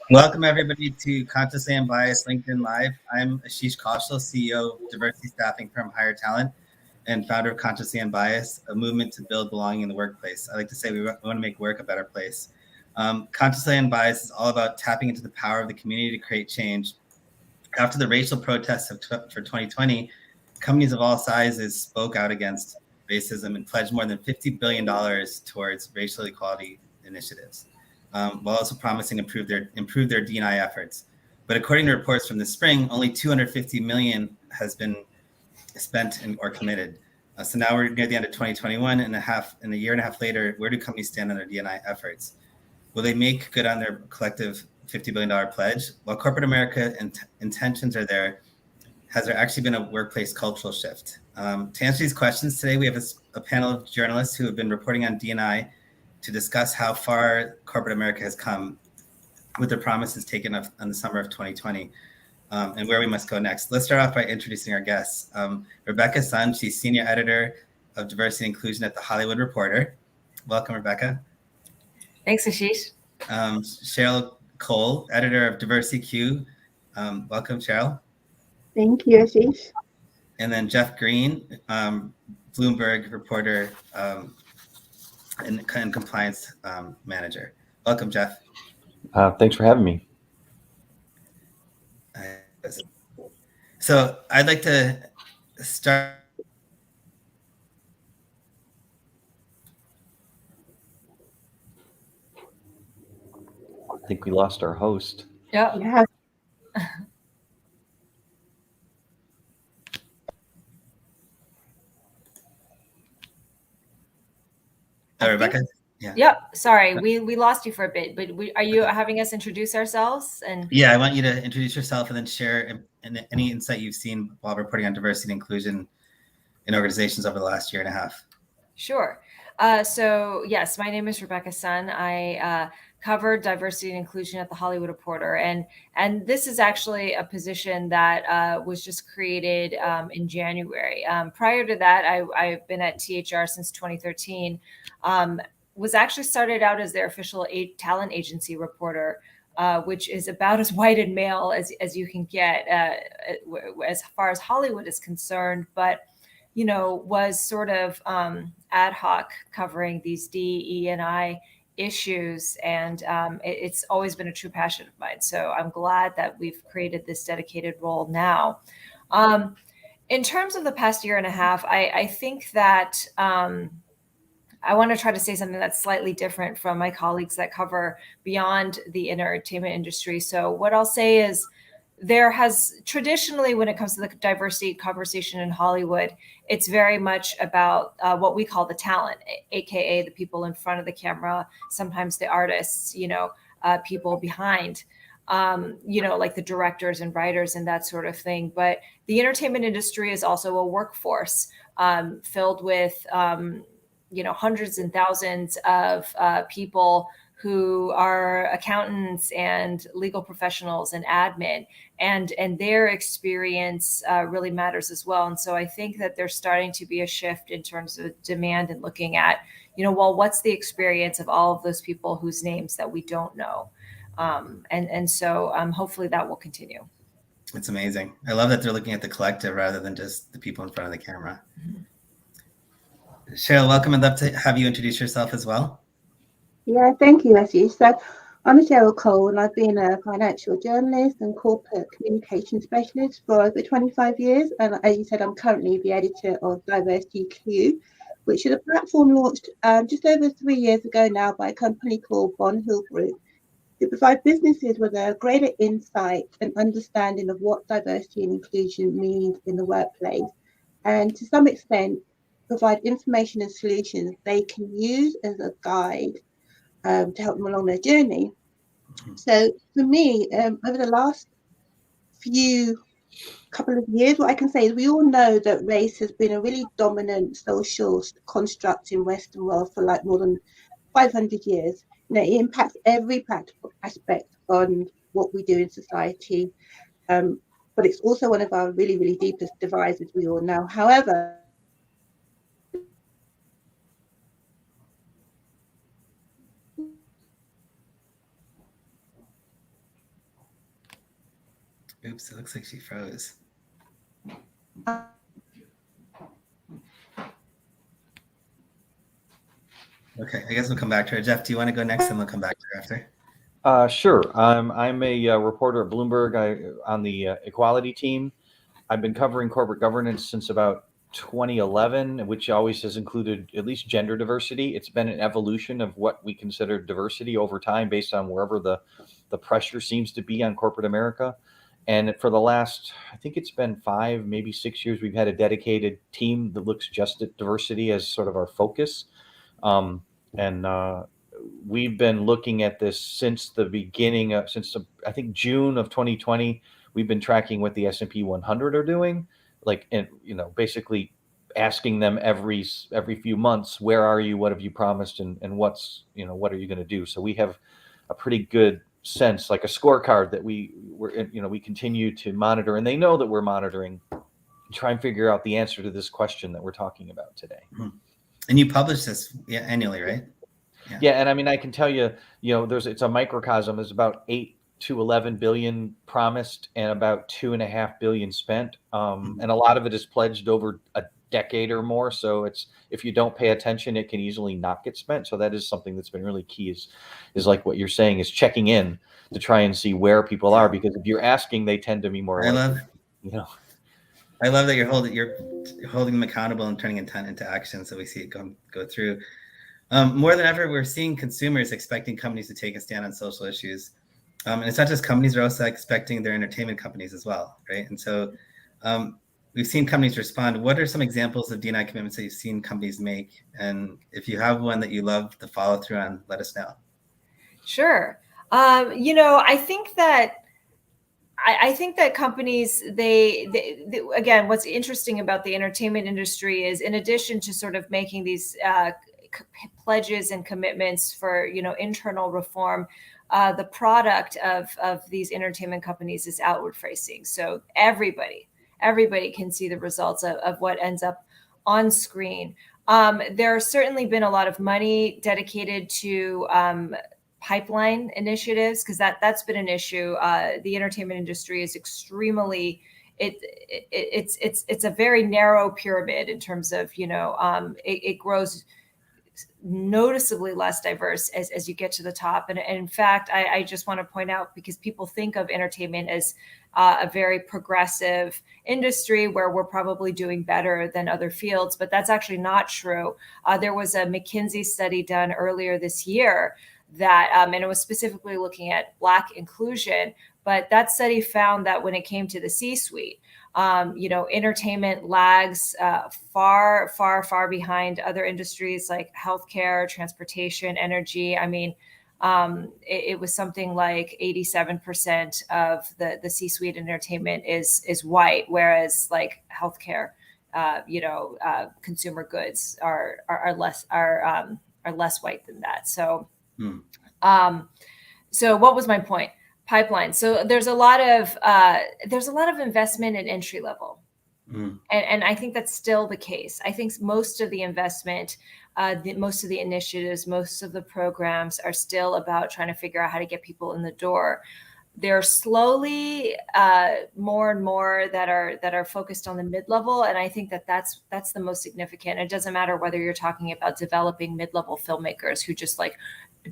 Welcome everybody to Consciously Unbiased LinkedIn Live. I'm Ashish Kaushal, CEO of diversity staffing firm Higher Talent and founder of Consciously Unbiased, a movement to build belonging in the workplace. I like to say we want to make work a better place. Consciously Unbiased is all about tapping into the power of the community to create change. After the racial protests for 2020, companies of all sizes spoke out against racism and pledged more than $50 billion towards racial equality initiatives, while also promising to improve their DE&I efforts. But according to reports from the spring, only $250 million has been spent or committed. So now we're near the end of 2021 and a year and a half later, where do companies stand on their DE&I efforts? Will they make good on their collective $50 billion pledge? While corporate America intentions are there, has there actually been a workplace cultural shift? To answer these questions today, we have a panel of journalists who have been reporting on DE&I to discuss how far corporate America has come with the promises taken in the summer of 2020 and where we must go next. Let's start off by introducing our guests. Rebecca Sun, she's Senior Editor of Diversity and Inclusion at The Hollywood Reporter. Welcome, Rebecca. Thanks, Ashish. Cheryl Cole, Editor of Diversity Q. Welcome, Cheryl. Thank you, Ashish. And then Jeff Green, Bloomberg reporter and compliance manager. Welcome, Jeff. Thanks for having me. So I'd like to start. I think we lost our host. Yeah. Rebecca? Yep. Sorry, we lost you for a bit, but are you having us introduce ourselves? And yeah, I want you to introduce yourself and then share any insight you've seen while reporting on diversity and inclusion in organizations over the last year and a half. Sure. So yes, my name is Rebecca Sun. I cover diversity and inclusion at The Hollywood Reporter, and this is actually a position that was just created in January. Prior to that, I've been at THR since 2013. Was actually started out as their official talent agency reporter, which is about as white and male as you can get as far as Hollywood is concerned, but was sort of ad hoc covering these DE&I issues. And it's always been a true passion of mine. So I'm glad that we've created this dedicated role now. In terms of the past year and a half, I think that I want to try to say something that's slightly different from my colleagues that cover beyond the entertainment industry. So what I'll say is there has traditionally, when it comes to the diversity conversation in Hollywood, it's very much about what we call the talent, AKA the people in front of the camera, sometimes the artists, people behind, like the directors and writers and that sort of thing. But the entertainment industry is also a workforce filled with hundreds and thousands of people who are accountants and legal professionals and admin, and their experience really matters as well. And so I think that there's starting to be a shift in terms of demand and looking at, what's the experience of all of those people whose names that we don't know. And so hopefully that will continue. It's amazing. I love that they're looking at the collective rather than just the people in front of the camera. Mm-hmm. Cheryl, welcome. I'd love to have you introduce yourself as well. Yeah, thank you, Ashish. So I'm Cheryl Cole, and I've been a financial journalist and corporate communication specialist for over 25 years. And as you said, I'm currently the editor of Diversity Q, which is a platform launched just over 3 years ago now by a company called Bond Hill Group to provide businesses with a greater insight and understanding of what diversity and inclusion means in the workplace, and to some extent provide information and solutions they can use as a guide to help them along their journey. So for me, over the last couple of years, what I can say is we all know that race has been a really dominant social construct in Western world for like more than 500 years. It impacts every practical aspect on what we do in society. But it's also one of our really, really deepest divides, as we all know. However, Oops, it looks like she froze. Okay, I guess we'll come back to her. Jeff, do you want to go next, and we'll come back to her after? Sure. I'm a reporter at Bloomberg on the equality team. I've been covering corporate governance since about 2011, which always has included at least gender diversity. It's been an evolution of what we consider diversity over time based on wherever the pressure seems to be on corporate America. And for the last, I think it's been 5, maybe 6 years, we've had a dedicated team that looks just at diversity as sort of our focus. We've been looking at this since the beginning, I think June of 2020. We've been tracking what the S&P 100 are doing, and basically asking them every few months, where are you, what have you promised, and what are you going to do? So we have a pretty good sense, like a scorecard that we continue to monitor, and they know that we're monitoring, and try and figure out the answer to this question that we're talking about today. Mm-hmm. And you publish this annually, right? Yeah, and I mean, I can tell you, it's a microcosm. There's about 8 to 11 billion promised and about 2.5 billion spent, and a lot of it is pledged over a decade or more. So if you don't pay attention, it can easily not get spent. So that is something that's been really key. Is like what you're saying, is checking in to try and see where people are, because if you're asking, they tend to be more. I love that you're holding them accountable and turning intent into action, so we see it go through. More than ever, we're seeing consumers expecting companies to take a stand on social issues. And it's not just companies, they're also expecting their entertainment companies as well, right? And so we've seen companies respond. What are some examples of D&I commitments that you've seen companies make? And if you have one that you love the follow through on, let us know. Sure. I think that companies, they again, what's interesting about the entertainment industry is, in addition to sort of making these pledges and commitments for, internal reform, the product of these entertainment companies is outward facing. So everybody can see the results of what ends up on screen. There's certainly been a lot of money dedicated to pipeline initiatives, because that's been an issue. The entertainment industry is extremely, it's a very narrow pyramid in terms of, it grows noticeably less diverse as you get to the top. And in fact, I just want to point out, because people think of entertainment as a very progressive industry where we're probably doing better than other fields, but that's actually not true. There was a McKinsey study done earlier this year that, and it was specifically looking at Black inclusion, but that study found that when it came to the C-suite, entertainment lags far behind other industries like healthcare, transportation, energy. I mean, it was something like 87% of the C-suite entertainment is white, whereas like healthcare, consumer goods are less white than that. So, so what was my point? Pipeline. So there's a lot of investment in entry level, and I think that's still the case. I think most of the investment, most of the initiatives, most of the programs are still about trying to figure out how to get people in the door. There are slowly more and more that are focused on the mid-level, and I think that's the most significant. It doesn't matter whether you're talking about developing mid-level filmmakers who just like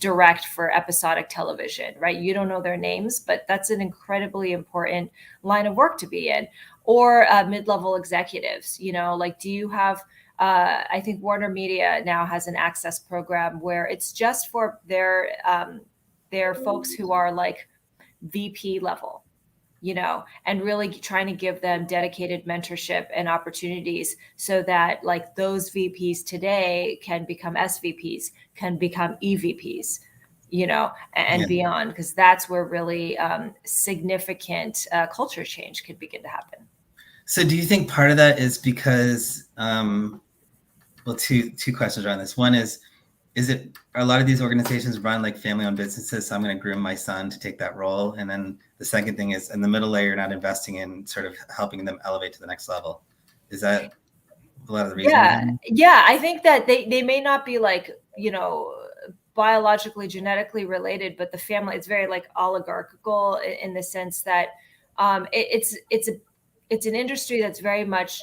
direct for episodic television, right? You don't know their names, but that's an incredibly important line of work to be in. Or mid-level executives, like, do you have, I think Warner Media now has an access program where it's just for their folks who are like VP level, and really trying to give them dedicated mentorship and opportunities so that like those VPs today can become SVPs, can become EVPs, and beyond, because that's where really significant culture change could begin to happen. So do you think part of that is because, two questions around this. One is it, are a lot of these organizations run like family-owned businesses? So I'm going to groom my son to take that role. And then the second thing is, in the middle layer, you're not investing in sort of helping them elevate to the next level. Is that a lot of the reason? Yeah. I think that they may not be like, biologically, genetically related, but the family, it's very like oligarchical in the sense that it's an industry that's very much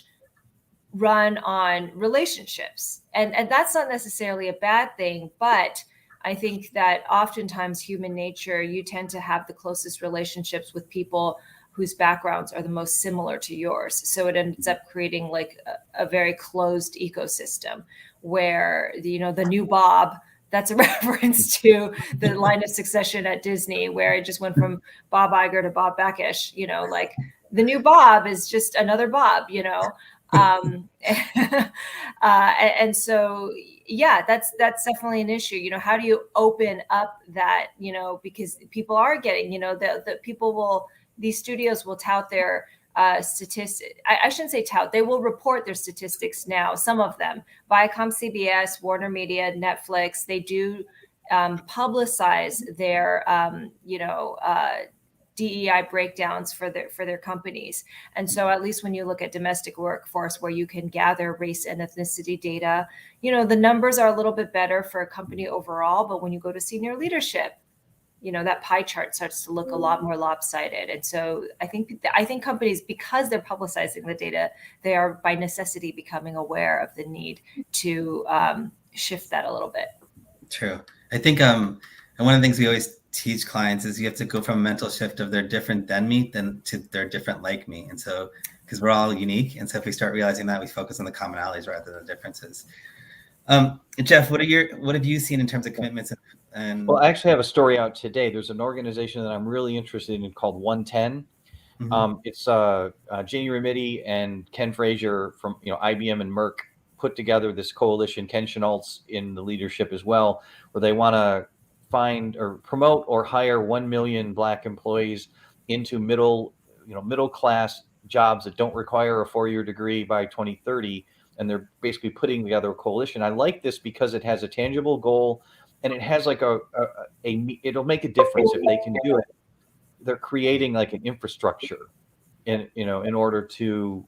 run on relationships, and that's not necessarily a bad thing, but I think that oftentimes human nature, you tend to have the closest relationships with people whose backgrounds are the most similar to yours. So it ends up creating like a very closed ecosystem where the new Bob, that's a reference to the line of succession at Disney, where it just went from Bob Iger to Bob Beckish, like the new Bob is just another Bob, and so yeah, that's definitely an issue. How do you open up that, because people are getting, the people will, these studios will tout their statistics. I shouldn't say tout, they will report their statistics now. Some of them, Viacom, CBS, Warner Media, Netflix, they do publicize their DEI breakdowns for their companies. And so at least when you look at domestic workforce, where you can gather race and ethnicity data, the numbers are a little bit better for a company overall. But when you go to senior leadership, that pie chart starts to look a lot more lopsided. And so I think companies, because they're publicizing the data, they are by necessity becoming aware of the need to shift that a little bit. True. I think and one of the things we always teach clients is you have to go from a mental shift of they're different than me than to they're different like me. And so, because we're all unique. And so if we start realizing that, we focus on the commonalities rather than the differences. Jeff, what have you seen in terms of commitments? Well, I actually have a story out today. There's an organization that I'm really interested in called 110. Mm-hmm. It's Jeannie Remidi and Ken Frazier from IBM and Merck put together this coalition. Ken Chenault's in the leadership as well, where they want to find or promote or hire 1 million Black employees into middle class jobs that don't require a 4-year degree by 2030. And they're basically putting together a coalition. I like this because it has a tangible goal, and it has like it'll make a difference if they can do it. They're creating like an infrastructure in order to,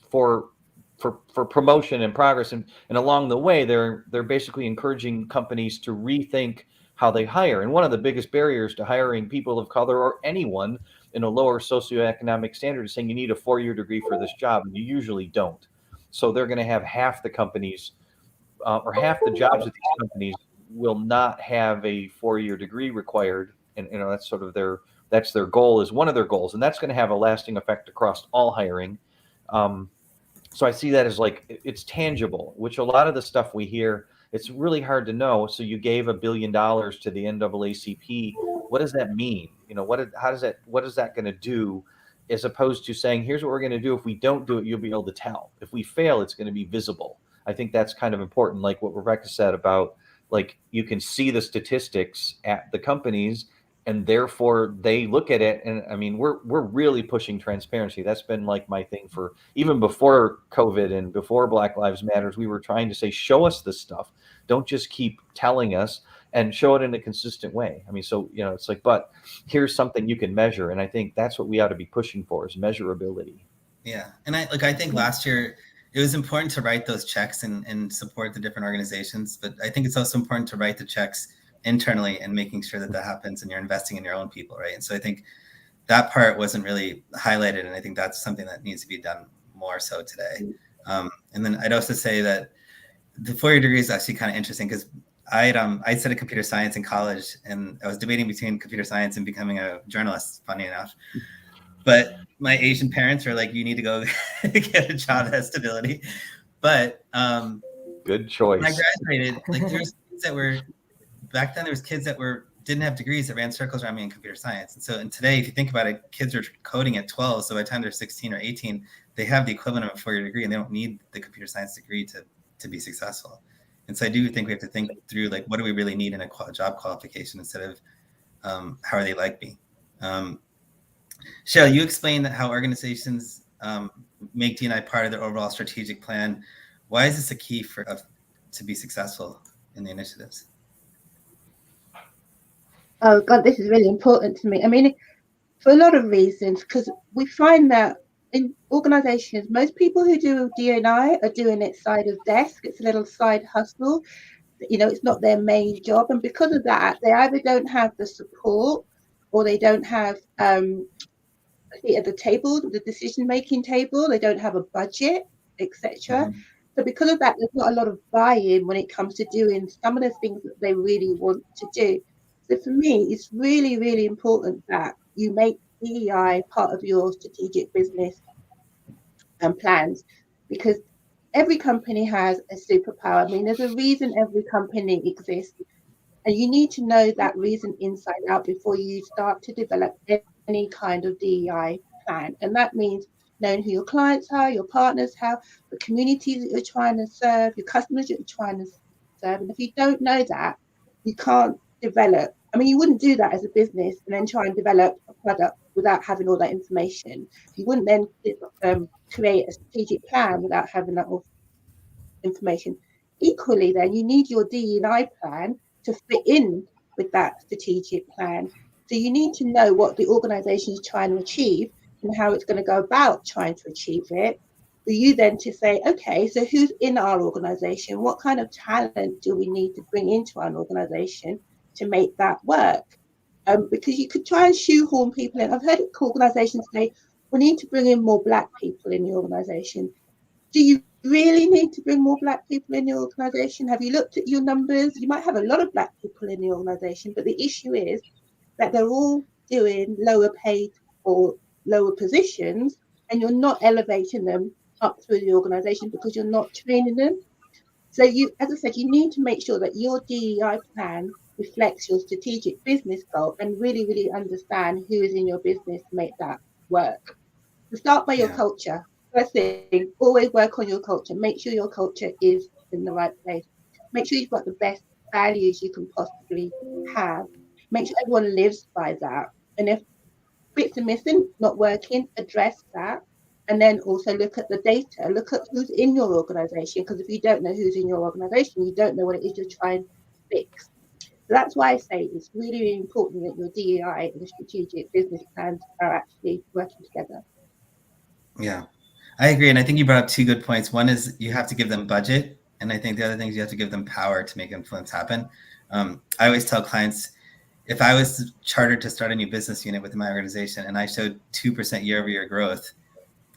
for promotion and progress. And along the way, they're basically encouraging companies to rethink how they hire. And one of the biggest barriers to hiring people of color or anyone in a lower socioeconomic standard is saying you need a 4-year degree for this job, and you usually don't. So they're going to have half the companies or half the jobs at these companies will not have a 4-year degree required. And that's sort of their goal, is one of their goals. And that's going to have a lasting effect across all hiring. So I see that as like, it's tangible, which a lot of the stuff we hear, it's really hard to know. So you gave $1 billion to the NAACP. What does that mean? What is that going to do? As opposed to saying, here's what we're going to do. If we don't do it, you'll be able to tell. If we fail, it's going to be visible. I think that's kind of important. Like what Rebecca said about, like, you can see the statistics at the companies, and therefore they look at it. And I mean, we're really pushing transparency. That's been like my thing for even before COVID and before Black Lives Matters. We were trying to say, show us this stuff. Don't just keep telling us, and show it in a consistent way. I mean, so, it's like, but here's something you can measure. And I think that's what we ought to be pushing for, is measurability. Yeah. And I think last year it was important to write those checks and support the different organizations. But I think it's also important to write the checks internally and making sure that happens, and you're investing in your own people. Right. And so I think that part wasn't really highlighted. And I think that's something that needs to be done more so today. And then I'd also say that the 4-year degree is actually kind of interesting, because I studied computer science in college, and I was debating between computer science and becoming a journalist, funny enough. But my Asian parents were like, you need to go get a job that has stability. But good choice. When I graduated, like, there's kids that were, back then there was kids that didn't have degrees that ran circles around me in computer science. And today, if you think about it, kids are coding at 12. So by the time they're 16 or 18, they have the equivalent of a 4-year degree, and they don't need the computer science degree to be successful. And so I do think we have to think through, like, what do we really need in a job qualification instead of how are they like me? Cheryl, you explained that how organizations make D&I part of their overall strategic plan. Why is this a key to be successful in the initiatives? Oh God, this is really important to me. I mean, for a lot of reasons, because we find that in organizations, most people who do D&I are doing it side of desk. It's a little side hustle. It's not their main job. And because of that, they either don't have the support, or they don't have seat at the table, the decision-making table. They don't have a budget, etc. Mhm. So because of that, there's not a lot of buy-in when it comes to doing some of the things that they really want to do. So for me, it's really, really important that you make DEI part of your strategic business and plans, because every company has a superpower. I mean, there's a reason every company exists, and you need to know that reason inside out before you start to develop any kind of DEI plan. And that means knowing who your clients are, your partners are, the communities that you're trying to serve, your customers that you're trying to serve. And if you don't know that, you can't develop. I mean, you wouldn't do that as a business and then try and develop a product without having all that information. You wouldn't then create a strategic plan without having that information. Equally, then you need your DE&I plan to fit in with that strategic plan. So you need to know what the organization is trying to achieve and how it's going to go about trying to achieve it. For you then to say, okay, so who's in our organization? What kind of talent do we need to bring into our organization to make that work? Because you could try and shoehorn people in. I've heard organizations say, we need to bring in more Black people in the organization. Do you really need to bring more Black people in your organization? Have you looked at your numbers? You might have a lot of Black people in the organization, but the issue is that they're all doing lower paid or lower positions, and you're not elevating them up through the organization because you're not training them. So you, as I said, you need to make sure that your DEI plan reflects your strategic business goal and really, really understand who is in your business to make that work. So start by your culture. First thing, always work on your culture. Make sure your culture is in the right place. Make sure you've got the best values you can possibly have. Make sure everyone lives by that. And if bits are missing, not working, address that. And then also look at the data, look at who's in your organization. Because if you don't know who's in your organization, you don't know what it is you're trying to fix. So that's why I say it's really, really important that your DEI and the strategic business plans are actually working together. Yeah, I agree. And I think you brought up two good points. One is you have to give them budget. And I think the other thing is you have to give them power to make influence happen. I always tell clients, if I was chartered to start a new business unit within my organization and I showed 2% year-over-year growth,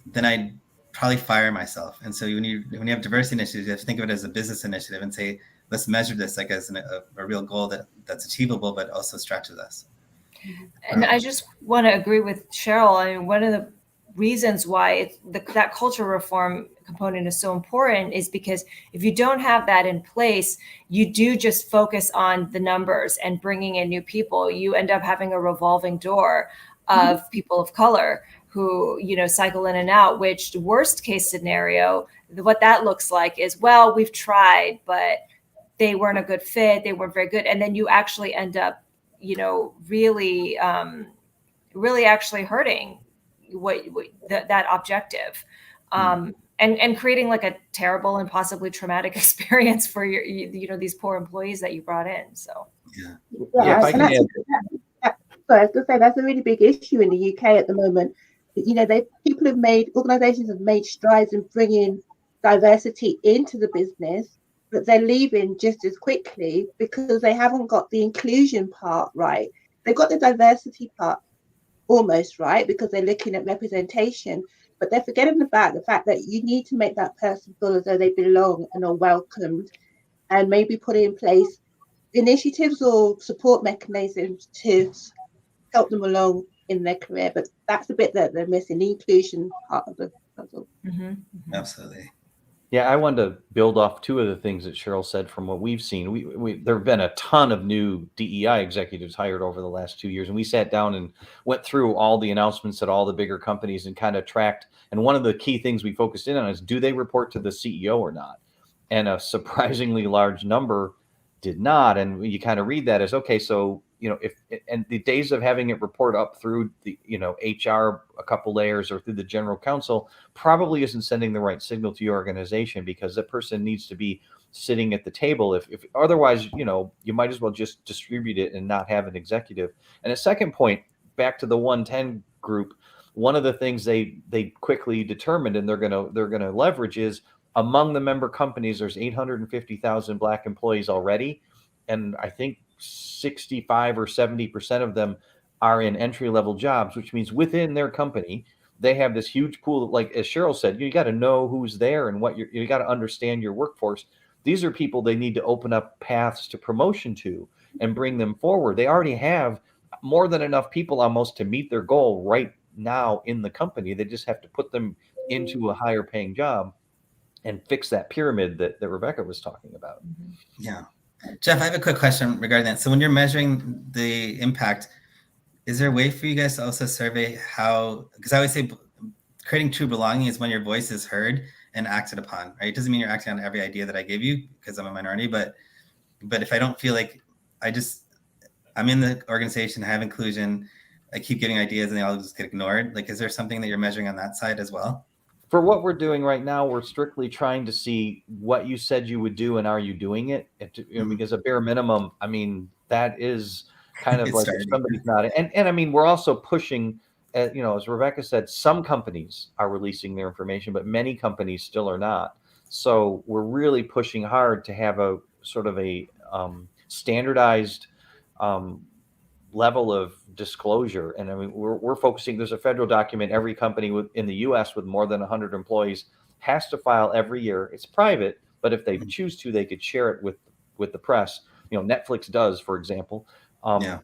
then I'd probably fire myself. And so when you have diversity initiatives, you have to think of it as a business initiative and say, let's measure this like as a real goal that's achievable, but also stretches us. And I just want to agree with Cheryl. I mean, one of the reasons why that culture reform component is so important is because if you don't have that in place, you do just focus on the numbers and bringing in new people. You end up having a revolving door of people of color who, cycle in and out, which worst case scenario, what that looks like is, well, we've tried, but they weren't a good fit. They weren't very good. And then you actually end up, really actually hurting that objective, and creating like a terrible and possibly traumatic experience for these poor employees that you brought in. So if I can add. So I was going to say that's a really big issue in the UK at the moment. Organizations have made strides in bringing diversity into the business, but they're leaving just as quickly because they haven't got the inclusion part right. They've got the diversity part almost right because they're looking at representation, but they're forgetting about the fact that you need to make that person feel as though they belong and are welcomed, and maybe put in place initiatives or support mechanisms to help them along in their career. But that's the bit that they're missing, the inclusion part of the puzzle. Absolutely. Yeah, I wanted to build off two of the things that Cheryl said from what we've seen. There have been a ton of new DEI executives hired over the last 2 years, and we sat down and went through all the announcements at all the bigger companies and kind of tracked. And one of the key things we focused in on is, do they report to the CEO or not? And a surprisingly large number did not. And you kind of read that as, okay, so and the days of having it report up through the HR a couple layers or through the general counsel probably isn't sending the right signal to your organization, because that person needs to be sitting at the table. If otherwise, you might as well just distribute it and not have an executive. And a second point, back to the 110 group, one of the things they quickly determined and they're gonna leverage is, among the member companies, there's 850,000 Black employees already, and I think 65 or 70% of them are in entry-level jobs, which means within their company, they have this huge pool. Like as Cheryl said, you got to know who's there and what you got to understand your workforce. These are people they need to open up paths to promotion to and bring them forward. They already have more than enough people almost to meet their goal right now in the company. They just have to put them into a higher paying job and fix that pyramid that Rebecca was talking about. Yeah. Jeff, I have a quick question regarding that. So when you're measuring the impact, is there a way for you guys to also survey how, because I always say creating true belonging is when your voice is heard and acted upon, right? It doesn't mean you're acting on every idea that I give you because I'm a minority, but if I don't feel like I'm in the organization, I have inclusion, I keep giving ideas and they all just get ignored. Like, is there something that you're measuring on that side as well? For what we're doing right now, we're strictly trying to see what you said you would do and are you doing it? Because a bare minimum, I mean, that is kind of like if somebody's not. And I mean, we're also pushing, as Rebecca said, some companies are releasing their information, but many companies still are not. So we're really pushing hard to have a sort of a standardized level of disclosure. And I mean, we're focusing, there's a federal document, every company in the US with more than 100 employees has to file every year. It's private, but if they choose to, they could share it with the press. Netflix does, for example. And,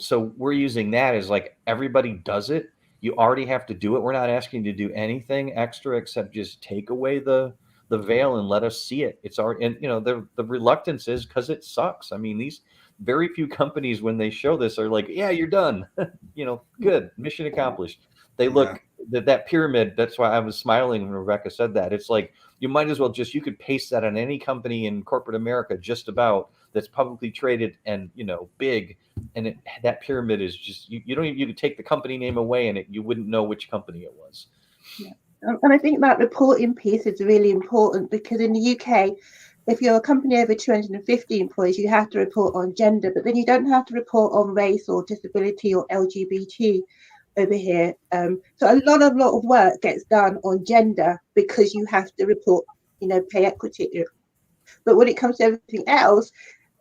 so we're using that as like, everybody does it. You already have to do it. We're not asking you to do anything extra except just take away the veil and let us see it. It's already, and the reluctance is because it sucks. I mean, these very few companies, when they show this, are like, yeah, you're done. Good, mission accomplished. They look that pyramid. That's why I was smiling when Rebecca said that. It's like, you might as well you could paste that on any company in corporate America, just about, that's publicly traded and, big. And that pyramid is just, you could take the company name away and you wouldn't know which company it was. Yeah. And I think that reporting piece is really important, because in the UK, if you're a company over 250 employees, you have to report on gender, but then you don't have to report on race or disability or LGBT over here. So a lot of work gets done on gender because you have to report, pay equity. But when it comes to everything else,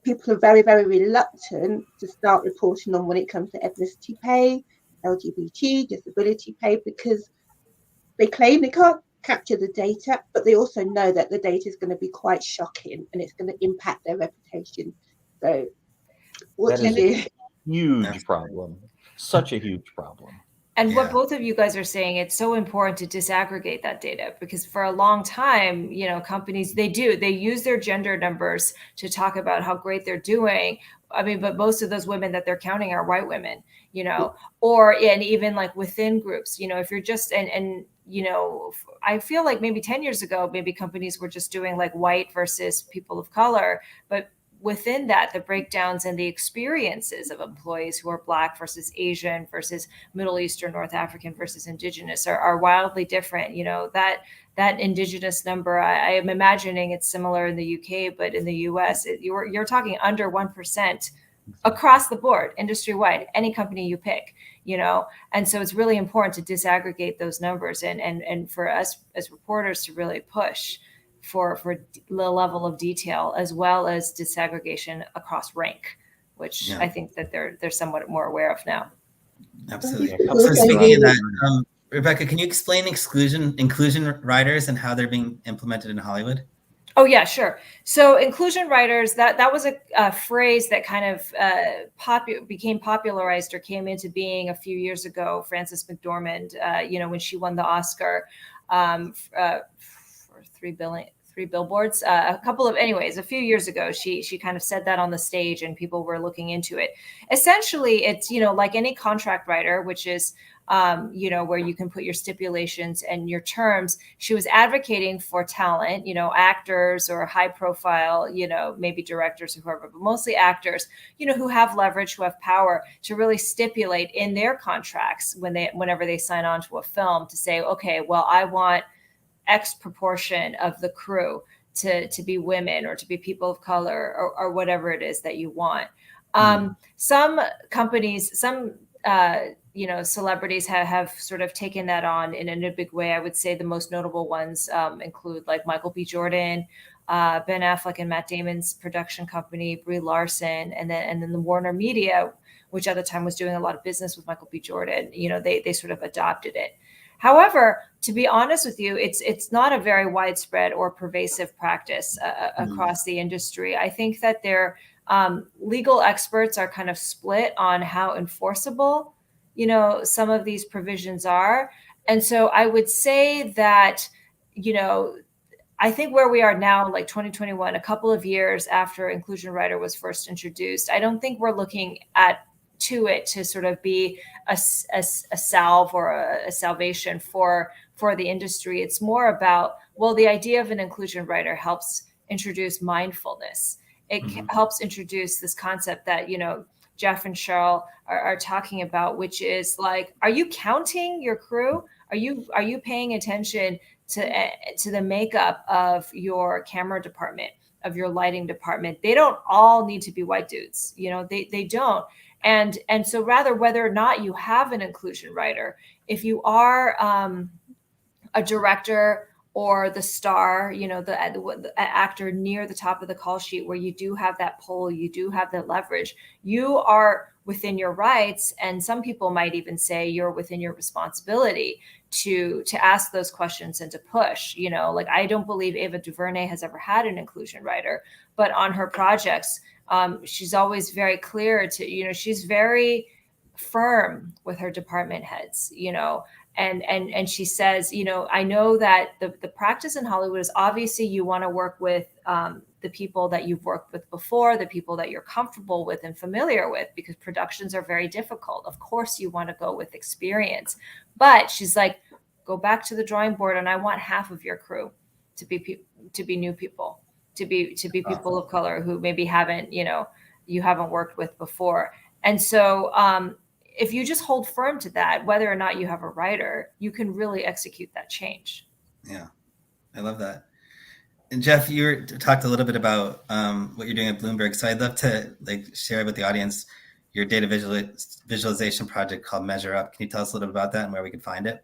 people are very, very reluctant to start reporting on when it comes to ethnicity pay, LGBT, disability pay, because they claim they can't capture the data, but they also know that the data is going to be quite shocking and it's going to impact their reputation. So what do you do? Huge problem. Such a huge problem. And what both of you guys are saying, it's so important to disaggregate that data, because for a long time, companies, they use their gender numbers to talk about how great they're doing. I mean, but most of those women that they're counting are white women, and even like within groups, if you're just, I feel like maybe 10 years ago, maybe companies were just doing like white versus people of color, but within that, the breakdowns and the experiences of employees who are Black versus Asian versus Middle Eastern, North African versus Indigenous are wildly different. That Indigenous number, I am imagining it's similar in the UK, but in the US, you're talking under 1% across the board, industry-wide, any company you pick, and so it's really important to disaggregate those numbers and for us as reporters to really push for the level of detail, as well as disaggregation across rank, which I think that they're somewhat more aware of now. Absolutely. So speaking of that, Rebecca, can you explain inclusion riders and how they're being implemented in Hollywood? Oh yeah, sure. So inclusion riders, that was a phrase that kind of became popularized or came into being a few years ago. Frances McDormand, when she won the Oscar for three billboards, a few years ago, she kind of said that on the stage and people were looking into it. Essentially, it's, like any contract writer, which is, where you can put your stipulations and your terms. She was advocating for talent, actors or high profile, maybe directors or whoever, but mostly actors, who have leverage, who have power to really stipulate in their contracts whenever they sign on to a film to say, okay, well, I want X proportion of the crew to be women or to be people of color or whatever it is that you want. Some companies, celebrities have sort of taken that on in a big way. I would say the most notable ones include like Michael B. Jordan, Ben Affleck and Matt Damon's production company, Brie Larson, and then the Warner Media, which at the time was doing a lot of business with Michael B. Jordan. They sort of adopted it. However, to be honest with you, it's not a very widespread or pervasive practice across the industry. I think that legal experts are kind of split on how enforceable, some of these provisions are. And so I would say that, I think where we are now, like 2021, a couple of years after Inclusion Rider was first introduced, I don't think we're looking to it to sort of be a salve or a salvation for the industry. It's more about, well, the idea of an inclusion rider helps introduce mindfulness. It helps introduce this concept that, Jeff and Cheryl are talking about, which is like, are you counting your crew? Are you paying attention to the makeup of your camera department, of your lighting department? They don't all need to be white dudes. They don't. And so rather, whether or not you have an inclusion rider, if you are a director or the star, the actor near the top of the call sheet, where you do have that pull, you do have that leverage, you are within your rights. And some people might even say you're within your responsibility to ask those questions and to push. Like, I don't believe Ava DuVernay has ever had an inclusion rider, but on her projects, she's always very clear she's very firm with her department heads, and she says, I know that the practice in Hollywood is obviously you want to work with the people that you've worked with before, the people that you're comfortable with and familiar with, because productions are very difficult. Of course, you want to go with experience, but she's like, go back to the drawing board, and I want half of your crew to be new people, to be people of color who maybe you haven't worked with before. And so if you just hold firm to that, whether or not you have a writer, you can really execute that change. Yeah, I love that. And Jeff, you talked a little bit about what you're doing at Bloomberg. So I'd love to share with the audience your data visualization project called Measure Up. Can you tell us a little bit about that and where we can find it?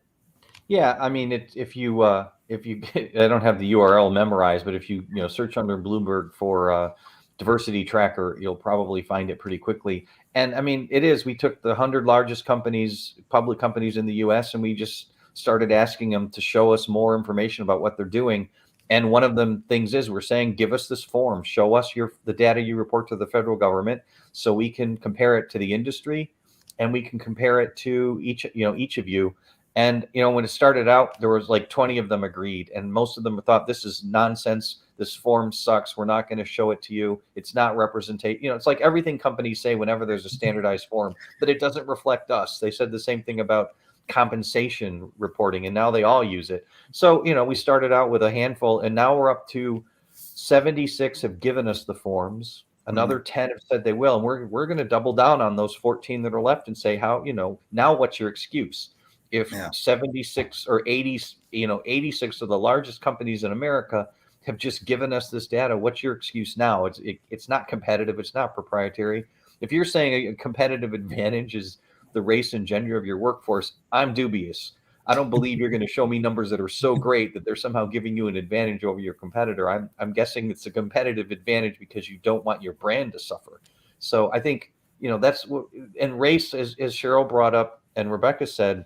Yeah, I mean, if you I don't have the URL memorized, but if you search under Bloomberg for diversity tracker, you'll probably find it pretty quickly. And I mean, we took the 100 largest public companies in the US, and we just started asking them to show us more information about what they're doing. And one of them things is, we're saying, give us this form, show us the data you report to the federal government, so we can compare it to the industry, and we can compare it to each of you. And, when it started out, there was like 20 of them agreed, and most of them thought, this is nonsense. This form sucks. We're not going to show it to you. It's not representation. It's like everything companies say whenever there's a standardized form, but it doesn't reflect us. They said the same thing about compensation reporting, and now they all use it. So, we started out with a handful, and now we're up to 76 have given us the forms. Another 10 have said they will. And we're going to double down on those 14 that are left and say, now what's your excuse? If 76 or 80, 86 of the largest companies in America have just given us this data, what's your excuse now? It's not competitive. It's not proprietary. If you're saying a competitive advantage is the race and gender of your workforce, I'm dubious. I don't believe you're going to show me numbers that are so great that they're somehow giving you an advantage over your competitor. I'm guessing it's a competitive advantage because you don't want your brand to suffer. So I think, that's what, and race, as Cheryl brought up and Rebecca said,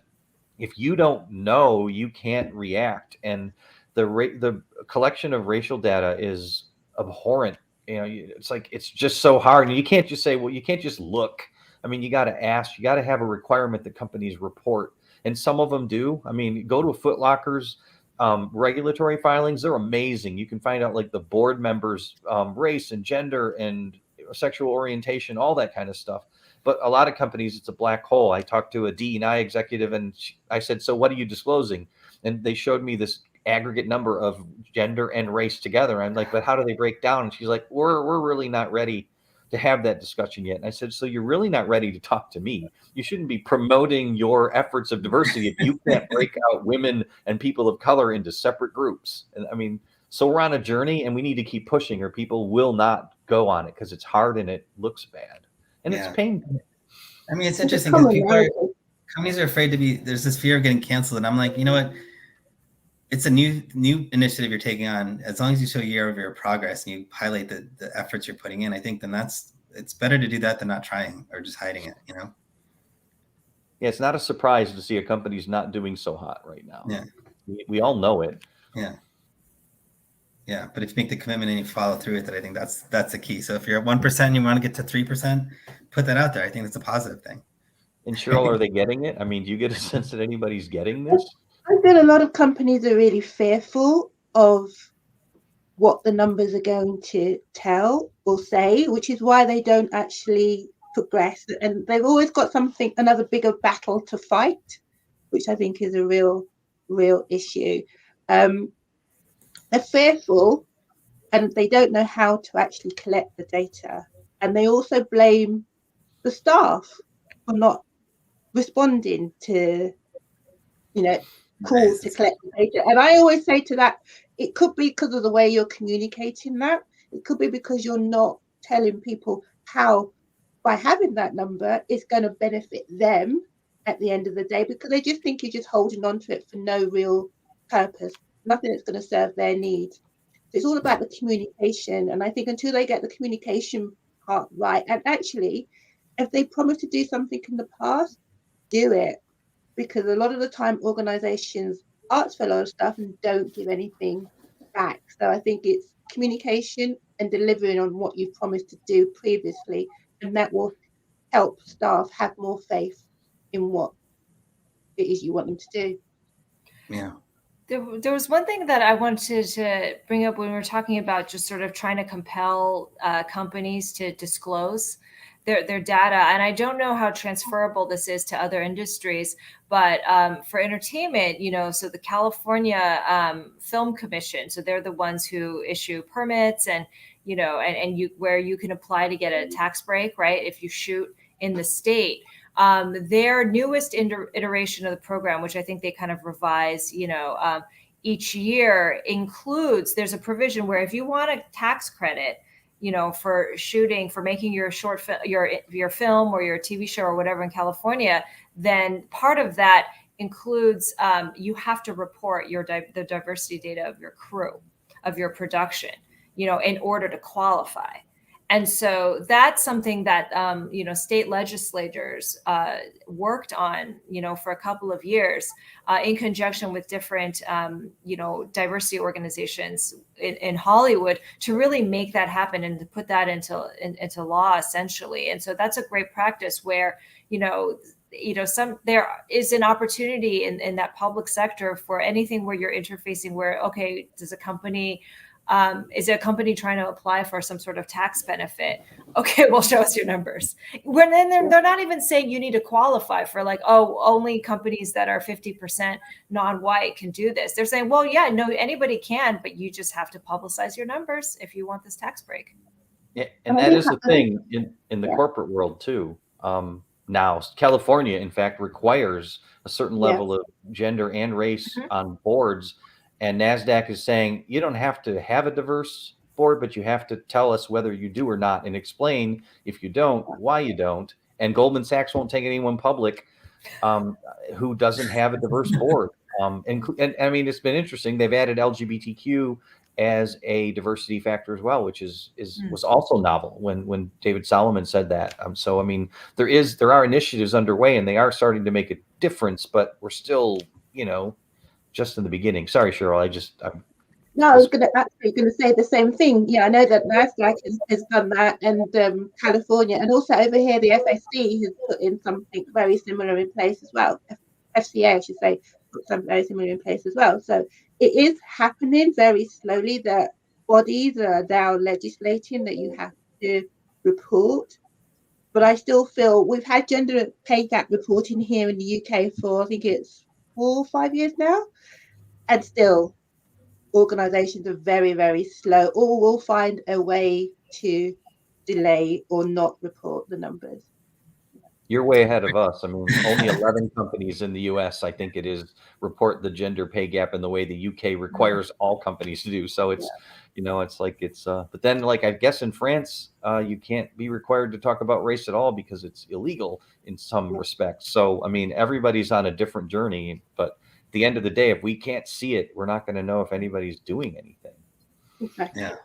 if you don't know, you can't react. And the collection of racial data is abhorrent. It's like, it's just so hard. And you can't just say, well, you can't just look. I mean, you got to ask, you got to have a requirement that companies report. And some of them do. I mean, go to Foot Locker's regulatory filings. They're amazing. You can find out like the board members' race and gender and sexual orientation, all that kind of stuff. But a lot of companies, it's a black hole. I talked to a DE&I executive, and I said, so what are you disclosing? And they showed me this aggregate number of gender and race together. I'm like, but how do they break down? And she's like, we're really not ready to have that discussion yet. And I said, so you're really not ready to talk to me. You shouldn't be promoting your efforts of diversity if you can't break out women and people of color into separate groups. And I mean, so we're on a journey, and we need to keep pushing, or people will not go on it because it's hard and it looks bad. And it's painful. I mean, it's interesting because companies are afraid to be, there's this fear of getting canceled. And I'm like, you know what? it's a new initiative you're taking on. As long as you show year-over-year progress and you highlight the efforts you're putting in, I think then it's better to do that than not trying or just hiding it, you know? Yeah, it's not a surprise to see a company's not doing so hot right now. Yeah. We all know it. Yeah. Yeah. But if you make the commitment and you follow through with it, I think that's the key. So if you're at 1% and you want to get to 3%, put that out there. I think that's a positive thing. And Cheryl, are they getting it? I mean, do you get a sense that anybody's getting this? I feel a lot of companies are really fearful of what the numbers are going to tell or say, which is why they don't actually progress. And they've always got another bigger battle to fight, which I think is a real issue. They're fearful and they don't know how to actually collect the data. And they also blame the staff for not responding to, calls to collect the data. And I always say to that, it could be because of the way you're communicating that. It could be because you're not telling people how, by having that number, it's going to benefit them at the end of the day, because they just think you're just holding on to it for no real purpose, nothing that's going to serve their needs. So it's all about the communication. And I think until they get the communication part right, and actually, if they promise to do something in the past, do it. Because a lot of the time organizations ask for a lot of stuff and don't give anything back. So I think it's communication and delivering on what you've promised to do previously, and that will help staff have more faith in what it is you want them to do. Yeah. There was one thing that I wanted to bring up when we were talking about just sort of trying to compel companies to disclose their data. And I don't know how transferable this is to other industries, but for entertainment, so the California Film Commission, so they're the ones who issue permits and where you can apply to get a tax break, right? If you shoot in the state. Their newest iteration of the program, which I think they kind of revise, each year, includes, there's a provision where if you want a tax credit, for shooting, for making your short your film or your TV show or whatever in California, then part of that includes you have to report the diversity data of your crew, of your production, in order to qualify. And so that's something that, state legislators worked on, for a couple of years in conjunction with different, diversity organizations in Hollywood to really make that happen and to put that into law, essentially. And so that's a great practice where, there is an opportunity in that public sector for anything where you're interfacing where, okay, is a company trying to apply for some sort of tax benefit? Okay, well, show us your numbers. When then they're not even saying you need to qualify for only companies that are 50% non-white can do this. They're saying, well, yeah, no, anybody can, but you just have to publicize your numbers if you want this tax break. Yeah, and that is the thing in the corporate world too. Now, California, in fact, requires a certain level of gender and race on boards. And NASDAQ is saying you don't have to have a diverse board, but you have to tell us whether you do or not and explain, if you don't, why you don't. And Goldman Sachs won't take anyone public who doesn't have a diverse board. And I mean, it's been interesting. They've added LGBTQ as a diversity factor as well, which was also novel when David Solomon said that. So, I mean, there are initiatives underway and they are starting to make a difference, but we're still, just in the beginning. Sorry, Cheryl. I was going to say the same thing. Yeah, I know that NASDAQ has done that, and California, and also over here, the FSC has put in something very similar in place as well. FCA, I should say, put something very similar in place as well. So it is happening very slowly that bodies are now legislating that you have to report. But I still feel we've had gender pay gap reporting here in the UK for, I think it's 4 or 5 years now, and still organizations are very, very slow, or will find a way to delay or not report the numbers. You're way ahead of us. I mean, only 11 companies in the US, I think it is, report the gender pay gap in the way the UK requires all companies to do. So it's, but then I guess in France, you can't be required to talk about race at all because it's illegal in some respects. So, I mean, everybody's on a different journey, but the end of the day, if we can't see it, we're not going to know if anybody's doing anything. Exactly. Yeah.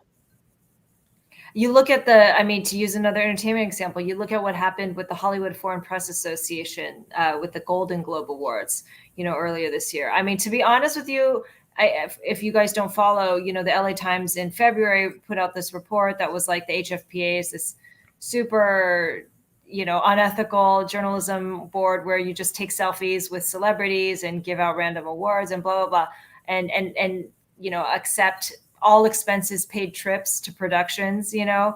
You look at the, I mean, to use another entertainment example, you look at what happened with the Hollywood Foreign Press Association with the Golden Globe Awards, earlier this year. I mean, to be honest with you, if you guys don't follow, the LA Times in February put out this report that was like the HFPA is this super, unethical journalism board where you just take selfies with celebrities and give out random awards and blah, blah, blah. And accept all expenses paid trips to productions. The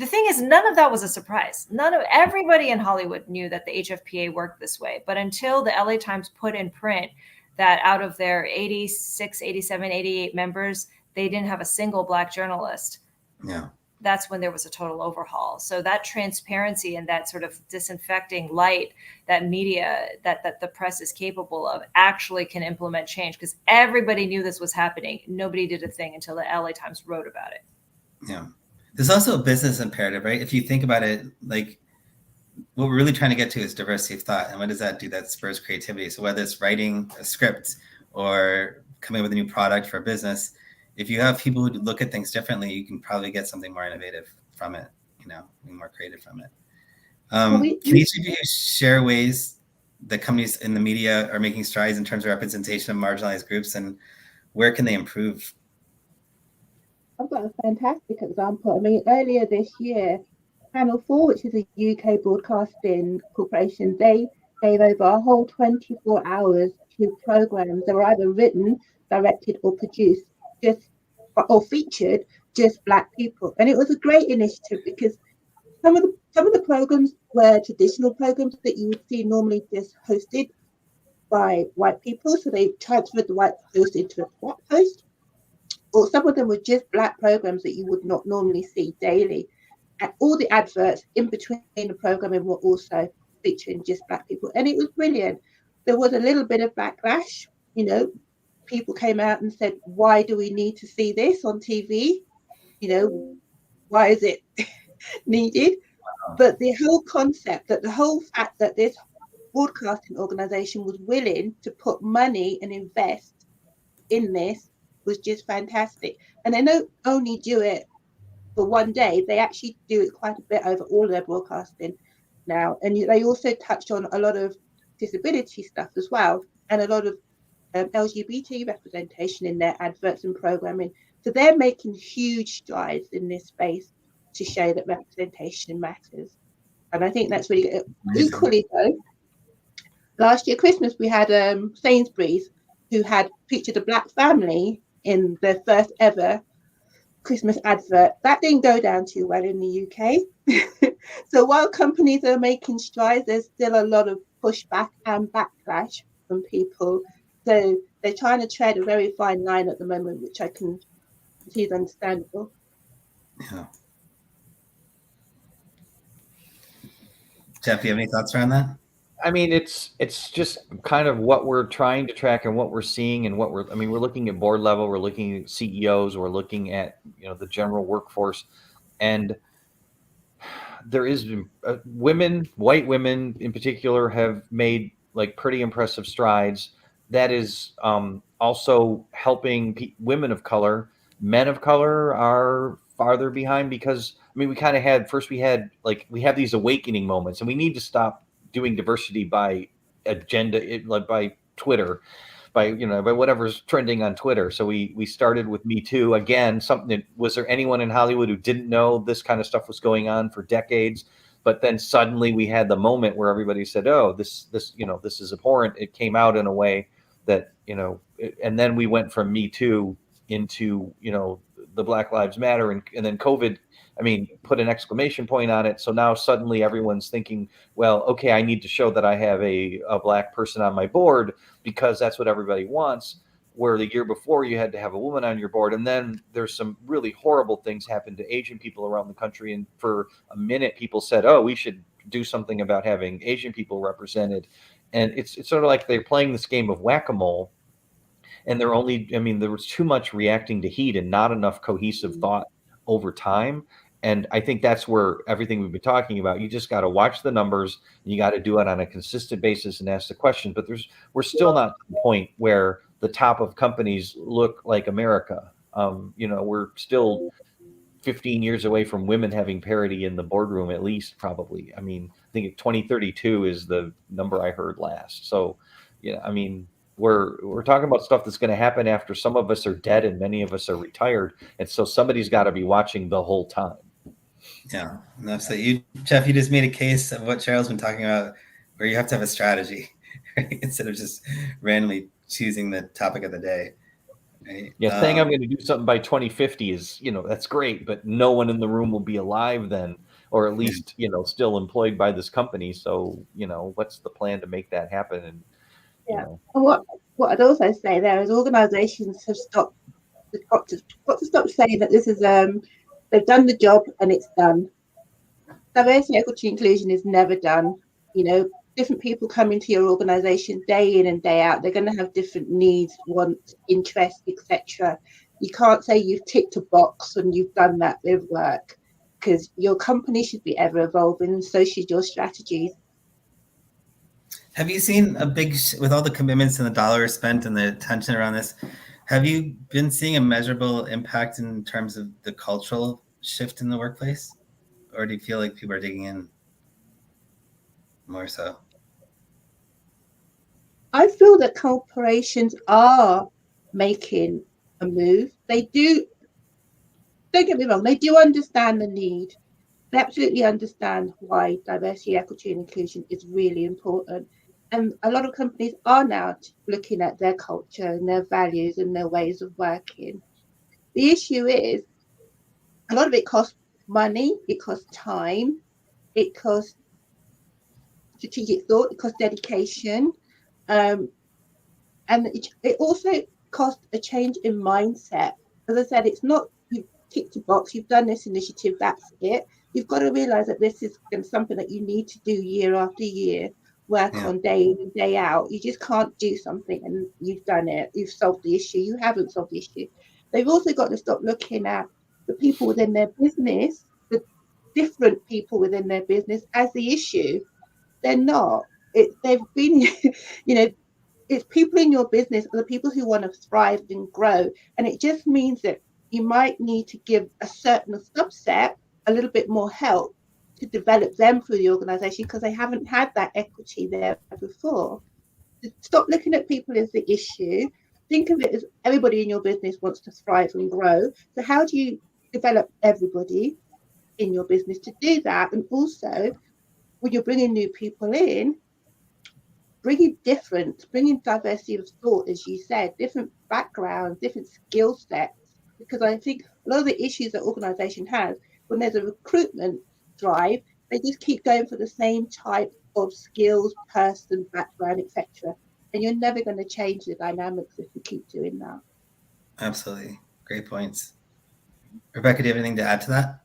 thing is, none of that was a surprise. Everybody in Hollywood knew that the HFPA worked this way, but until the LA Times put in print that out of their 86, 87, 88 members, they didn't have a single Black journalist. Yeah. That's when there was a total overhaul. So that transparency and that sort of disinfecting light that media, that the press is capable of, actually can implement change, because everybody knew this was happening. Nobody did a thing until the LA Times wrote about it. Yeah. There's also a business imperative, right? If you think about it, like what we're really trying to get to is diversity of thought. And what does that do? That spurs creativity. So whether it's writing a script or coming up with a new product for a business, if you have people who look at things differently, you can probably get something more innovative from it, more creative from it. Can each of you share ways that companies in the media are making strides in terms of representation of marginalized groups, and where can they improve? I've got a fantastic example. I mean, earlier this year, Channel 4, which is a UK broadcasting corporation, they gave over a whole 24 hours to programs that were either written, directed, or produced or featured just Black people. And it was a great initiative because some of the programs were traditional programs that you would see normally just hosted by white people. So they transferred the white host into a Black host. Or some of them were just Black programs that you would not normally see daily. And all the adverts in between the programming were also featuring just Black people. And it was brilliant. There was a little bit of backlash, people came out and said, why do we need to see this on TV? Why is it needed? But the whole concept, the whole fact that this broadcasting organization was willing to put money and invest in this was just fantastic. And they don't only do it for one day, they actually do it quite a bit over all of their broadcasting now. And they also touched on a lot of disability stuff as well, and a lot of LGBT representation in their adverts and programming. So they're making huge strides in this space to show that representation matters. And I think that's really good. Equally though, last year Christmas we had Sainsbury's, who had featured a Black family in their first ever Christmas advert. That didn't go down too well in the UK. So while companies are making strides, there's still a lot of pushback and backlash from people. So they're trying to tread a very fine line at the moment, which I can see is understandable. Yeah. Jeff, you have any thoughts around that? I mean, it's just kind of what we're trying to track and what we're seeing and we're looking at board level, we're looking at CEOs, we're looking at, the general workforce, and there is women, white women in particular, have made like pretty impressive strides. That is also helping women of color. Men of color are farther behind because we kind of we have these awakening moments, and we need to stop doing diversity by agenda, by Twitter, by whatever's trending on Twitter. So we started with Me Too again. Was there anyone in Hollywood who didn't know this kind of stuff was going on for decades? But then suddenly we had the moment where everybody said, "Oh, this is abhorrent." It came out in a way that and then we went from Me Too into the Black Lives Matter, and then COVID, put an exclamation point on it. So now suddenly everyone's thinking, well, okay, I need to show that I have a Black person on my board because that's what everybody wants. Where the year before you had to have a woman on your board. And then there's some really horrible things happen to Asian people around the country. And for a minute, people said, oh, we should do something about having Asian people represented. And it's sort of like they're playing this game of whack-a-mole. And there was too much reacting to heat and not enough cohesive thought over time. And I think that's where everything we've been talking about, you just got to watch the numbers. You got to do it on a consistent basis and ask the question. But we're still not to the point where the top of companies look like America. We're still 15 years away from women having parity in the boardroom, at least, probably. I mean, I think 2032 is the number I heard last. So, I mean, we're talking about stuff that's going to happen after some of us are dead and many of us are retired. And so somebody's got to be watching the whole time. Yeah. No, so Jeff, you just made a case of what Cheryl's been talking about, where you have to have a strategy, right? Instead of just randomly choosing the topic of the day. Right? Yeah, saying I'm going to do something by 2050 is, that's great, but no one in the room will be alive then, or at least, still employed by this company. So, what's the plan to make that happen? And, And what I'd also say there is organisations have got to stop saying that this is they've done the job and it's done. Diversity, equity, inclusion is never done. Different people come into your organisation day in and day out. They're going to have different needs, wants, interests, etc. You can't say you've ticked a box and you've done that with work, because your company should be ever evolving, and so should your strategies. Have you seen with all the commitments and the dollars spent and the attention around this, have you been seeing a measurable impact in terms of the cultural shift in the workplace? Or do you feel like people are digging in more so? I feel that corporations are making a move. They do, don't get me wrong, they do understand the need. They absolutely understand why diversity, equity, and inclusion is really important. And a lot of companies are now looking at their culture and their values and their ways of working. The issue is, a lot of it costs money, it costs time, it costs strategic thought, it costs dedication. And it also costs a change in mindset. As I said, it's not you've ticked a box, you've done this initiative, that's it. You've got to realize that this is something that you need to do year after year, work on day in and day out. You just can't do something and you've done it, you've solved the issue. You haven't solved the issue. They've also got to stop looking at the people within their business, the different people within their business, as the issue. They're not. They've been, it's people in your business are the people who want to thrive and grow. And it just means that you might need to give a certain subset a little bit more help to develop them through the organization, because they haven't had that equity there before. Stop looking at people as the issue. Think of it as everybody in your business wants to thrive and grow. So how do you develop everybody in your business to do that? And also, when you're bringing new people in, bringing diversity of thought, as you said, different backgrounds, different skill sets. Because I think a lot of the issues that organization has, when there's a recruitment drive, they just keep going for the same type of skills, person, background, etc. And you're never going to change the dynamics if you keep doing that. Absolutely. Great points. Rebecca, do you have anything to add to that?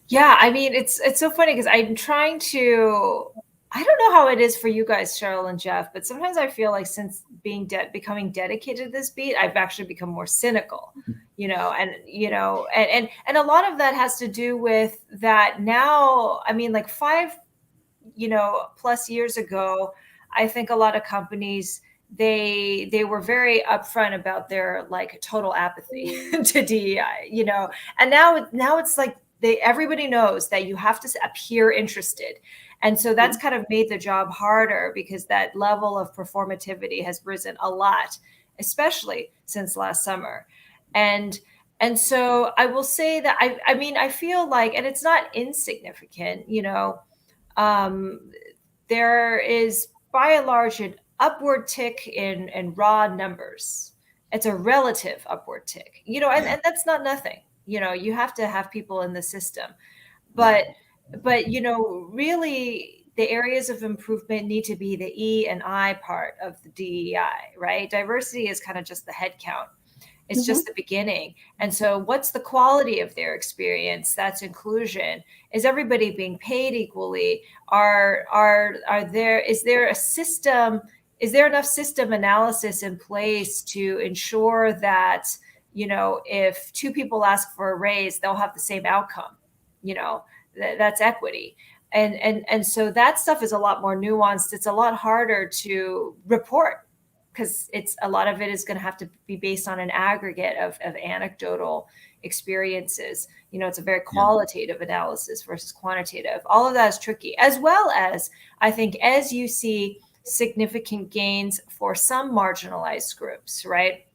Yeah, I mean, it's so funny because I'm trying to, I don't know how it is for you guys, Cheryl and Jeff, but sometimes I feel like since becoming dedicated to this beat, I've actually become more cynical, and a lot of that has to do with that now. I mean, like 5, plus years ago, I think a lot of companies, they were very upfront about their like total apathy to DEI, and now it's like everybody knows that you have to appear interested. And so that's kind of made the job harder because that level of performativity has risen a lot, especially since last summer. And so I will say that I feel like, and it's not insignificant, there is by and large an upward tick in raw numbers. It's a relative upward tick, and that's not nothing. You have to have people in the system, but really the areas of improvement need to be the E&I part of the DEI, right? Diversity is kind of just the head count. It's just the beginning. And so what's the quality of their experience? That's inclusion. Is everybody being paid equally? Is there enough system analysis in place to ensure that if two people ask for a raise, they'll have the same outcome. That's equity. And so that stuff is a lot more nuanced. It's a lot harder to report because a lot of it is going to have to be based on an aggregate of anecdotal experiences. It's a very qualitative analysis versus quantitative. All of that is tricky, as well as I think as you see significant gains for some marginalized groups, right?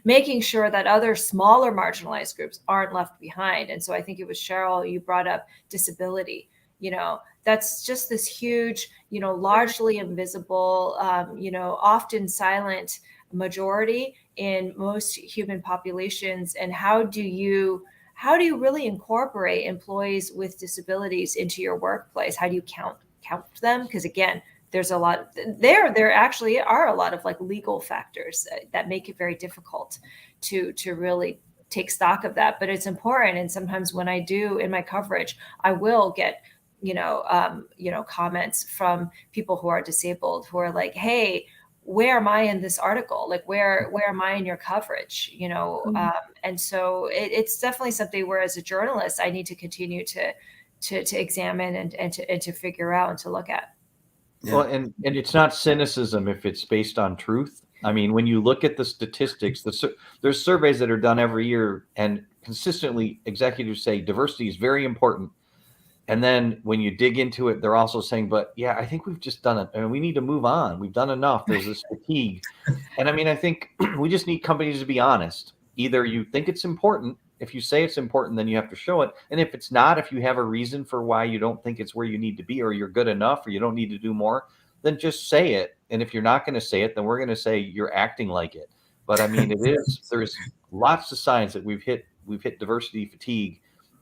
Making sure that other smaller marginalized groups aren't left behind. And so I think it was Cheryl, you brought up disability. That's just this huge, largely invisible, often silent majority in most human populations. And how do you really incorporate employees with disabilities into your workplace? How do you count them? Because again, there's a lot there actually are a lot of like legal factors that make it very difficult to really take stock of that, but it's important. And sometimes when I do in my coverage, I will get comments from people who are disabled who are like, hey, where am I in this article? Like where am I in your coverage? And so it's definitely something where as a journalist I need to continue to examine and to figure out and to look at. Yeah. Well, and it's not cynicism if it's based on truth. I mean, when you look at the statistics, there's surveys that are done every year, and consistently executives say diversity is very important. And then when you dig into it, they're also saying, but yeah, I think we've just done it and we need to move on. We've done enough. There's this fatigue. And I mean, I think we just need companies to be honest. Either you think it's important. If you say it's important, then you have to show it. And if it's not, if you have a reason for why you don't think it's where you need to be, or you're good enough, or you don't need to do more, then just say it. And if you're not going to say it, then we're going to say you're acting like it. But I mean, there's lots of signs that we've hit diversity fatigue,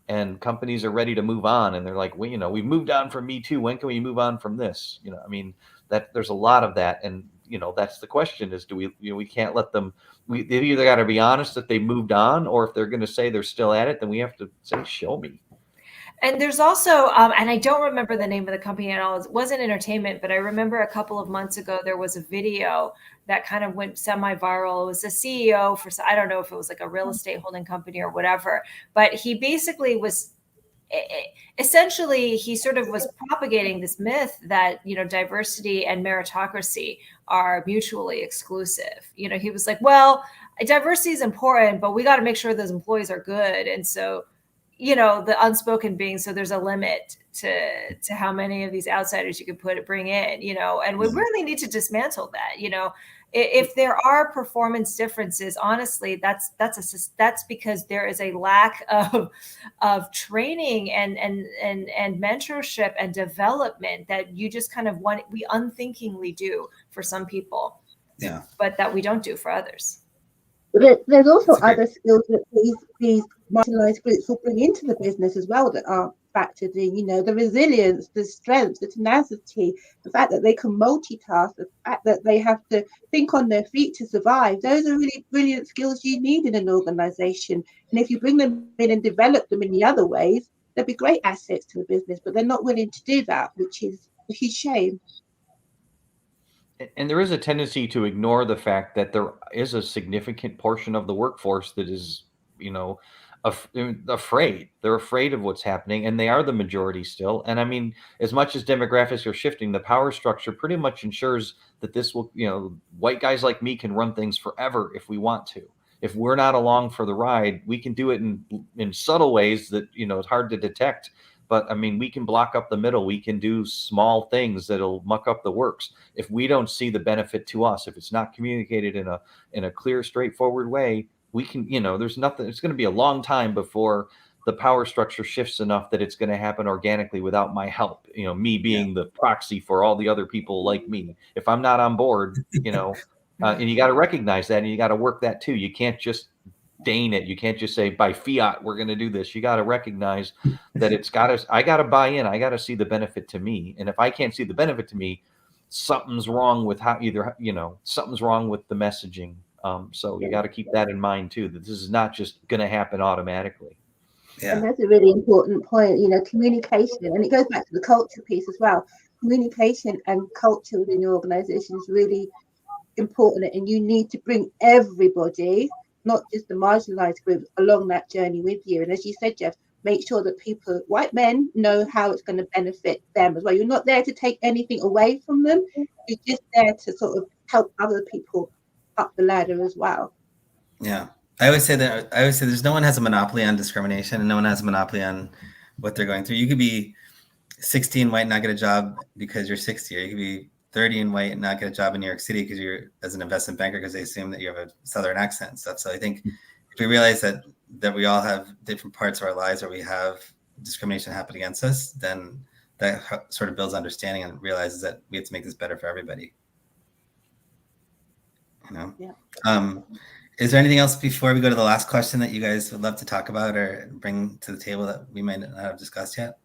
and companies are ready to move on. And they're like, well, we've moved on from Me Too. When can we move on from this? I mean, that there's a lot of that. And, that's the question is, do we can't let them, they've either got to be honest that they moved on, or if they're going to say they're still at it, then we have to say, show me. And there's also, and I don't remember the name of the company at all. It wasn't entertainment, but I remember a couple of months ago, there was a video that kind of went semi-viral. It was a CEO for, I don't know if it was like a real estate holding company or whatever, but he basically was, essentially, he sort of was propagating this myth that, diversity and meritocracy are mutually exclusive. He was like, well, diversity is important, but we got to make sure those employees are good. And so, the unspoken being, so there's a limit to how many of these outsiders you could bring in, and we really need to dismantle that. If there are performance differences, honestly, that's because there is a lack of training and mentorship and development that you just kind of we unthinkingly do for some people, but that we don't do for others. But there's also other skills that these marginalized groups will bring into the business as well that are factored in, the resilience, the strength, the tenacity, the fact that they can multitask, the fact that they have to think on their feet to survive. Those are really brilliant skills you need in an organization. And if you bring them in and develop them in the other ways, they'll be great assets to the business, but they're not willing to do that, which is a huge shame. And there is a tendency to ignore the fact that there is a significant portion of the workforce that is, afraid. They're afraid of what's happening, and they are the majority still. And I mean, as much as demographics are shifting, the power structure pretty much ensures that this will, white guys like me can run things forever if we want to. If we're not along for the ride, we can do it in subtle ways that, it's hard to detect. But I mean, we can block up the middle. We can do small things that'll muck up the works. If we don't see the benefit to us, if it's not communicated in a clear, straightforward way, we can, there's nothing. It's going to be a long time before the power structure shifts enough that it's going to happen organically without my help. Me being the proxy for all the other people like me. If I'm not on board, and you got to recognize that, and you got to work that too. You can't just deign it. You can't just say by fiat we're going to do this. You got to recognize that I got to buy in. I got to see the benefit to me. And if I can't see the benefit to me, something's wrong with something's wrong with the messaging. So you got to keep that in mind too, that this is not just going to happen automatically. Yeah. And that's a really important point, communication, and it goes back to the culture piece as well. Communication and culture within your organization is really important, and you need to bring everybody not just the marginalized groups, along that journey with you. And as you said, Jeff, make sure that people, white men, know how it's going to benefit them as well. You're not there to take anything away from them. You're just there to sort of help other people up the ladder as well. Yeah. I always say there's no one has a monopoly on discrimination, and no one has a monopoly on what they're going through. You could be 60 and white and not get a job because you're 60, or you could be 30 and white and not get a job in New York City because you're as an investment banker, because they assume that you have a Southern accent and stuff. So I think if we realize that we all have different parts of our lives where we have discrimination happen against us, then that sort of builds understanding and realizes that we have to make this better for everybody. You know? Yeah. Is there anything else before we go to the last question that you guys would love to talk about or bring to the table that we might not have discussed yet?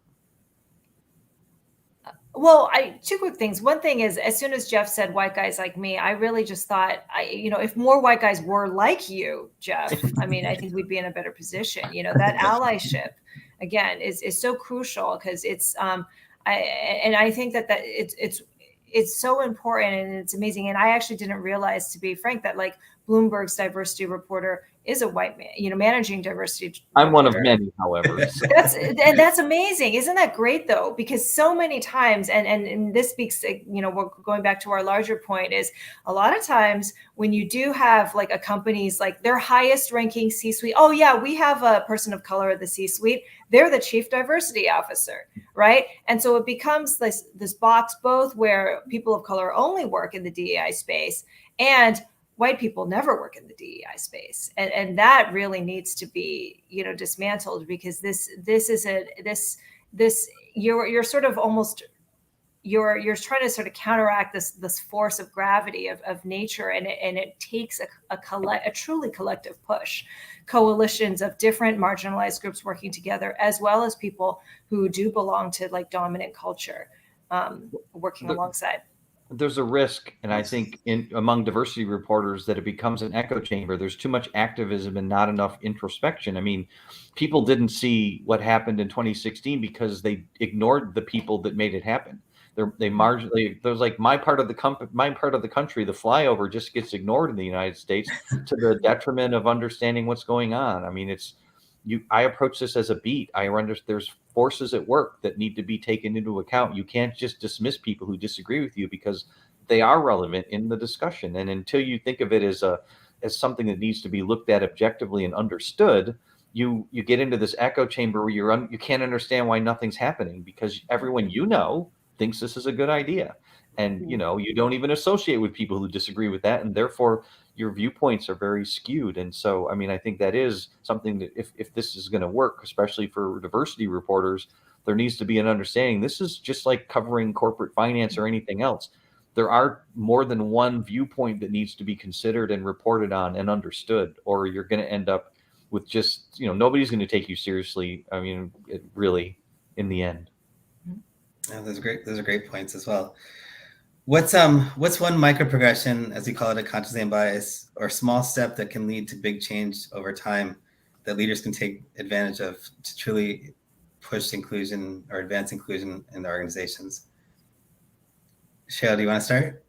Well, two quick things. One thing is, as soon as Jeff said white guys like me, I really just thought, if more white guys were like you, Jeff, I mean, I think we'd be in a better position. That allyship, again, is so crucial, because it's, I think that it's so important, and it's amazing. And I actually didn't realize, to be frank, that like Bloomberg's diversity reporter is a white man, managing diversity. I'm one of many, however. So. That's amazing. Isn't that great though? Because so many times, and this speaks, we're going back to our larger point, is a lot of times when you do have like a company's like their highest ranking C-suite, oh yeah, we have a person of color at the C-suite, they're the chief diversity officer, right? And so it becomes this box both where people of color only work in the DEI space, and white people never work in the DEI space, and that really needs to be dismantled, because you're sort of almost you're trying to sort of counteract this force of gravity of nature, and it takes a truly collective push, coalitions of different marginalized groups working together, as well as people who do belong to like dominant culture working alongside. There's a risk, and I think among diversity reporters, that it becomes an echo chamber. There's too much activism and not enough introspection. I mean, people didn't see what happened in 2016 because they ignored the people that made it happen. There's like my part of the country, the flyover, just gets ignored in the United States to the detriment of understanding what's going on. I mean, I approach this as a beat. There's forces at work that need to be taken into account. You can't just dismiss people who disagree with you, because they are relevant in the discussion. And until you think of it as something that needs to be looked at objectively and understood, you get into this echo chamber where you can't understand why nothing's happening, because everyone thinks this is a good idea. And, you don't even associate with people who disagree with that. And therefore, your viewpoints are very skewed. And so, I mean, I think that is something that if this is going to work, especially for diversity reporters, there needs to be an understanding. This is just like covering corporate finance or anything else. There are more than one viewpoint that needs to be considered and reported on and understood, or you're going to end up with just, nobody's going to take you seriously. I mean, really, in the end. Yeah, those are great points as well. What's one micro progression, as you call it, a consciously unbiased, or small step that can lead to big change over time that leaders can take advantage of to truly push inclusion or advance inclusion in their organizations? Cheryl, do you want to start?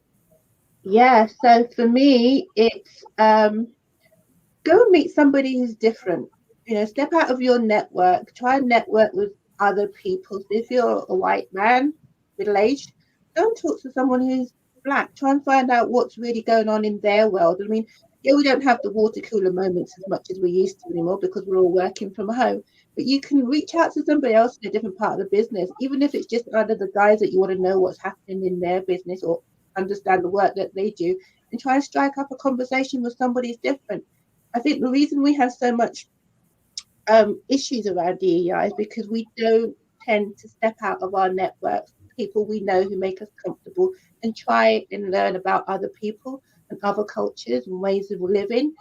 Yeah, so for me, it's go and meet somebody who's different. Step out of your network, try and network with other people. So if you're a white man, middle-aged, go and talk to someone who's Black. Try and find out what's really going on in their world. I mean, yeah, we don't have the water cooler moments as much as we used to anymore because we're all working from home. But you can reach out to somebody else in a different part of the business, even if it's just under the guise that you want to know what's happening in their business or understand the work that they do, and try and strike up a conversation with somebody who's different. I think the reason we have so much issues around DEI is because we don't tend to step out of our networks, people we know who make us comfortable, and try and learn about other people and other cultures and ways of living.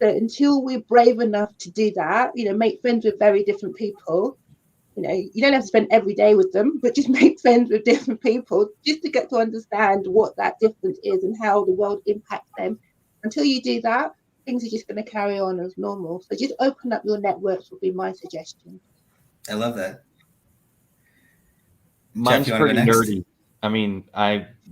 So until we're brave enough to do that, make friends with very different people. You don't have to spend every day with them, but just make friends with different people just to get to understand what that difference is and how the world impacts them. Until you do that, things are just going to carry on as normal. So just open up your networks would be my suggestion. I love that. Mine's Jeff, pretty nerdy. I mean,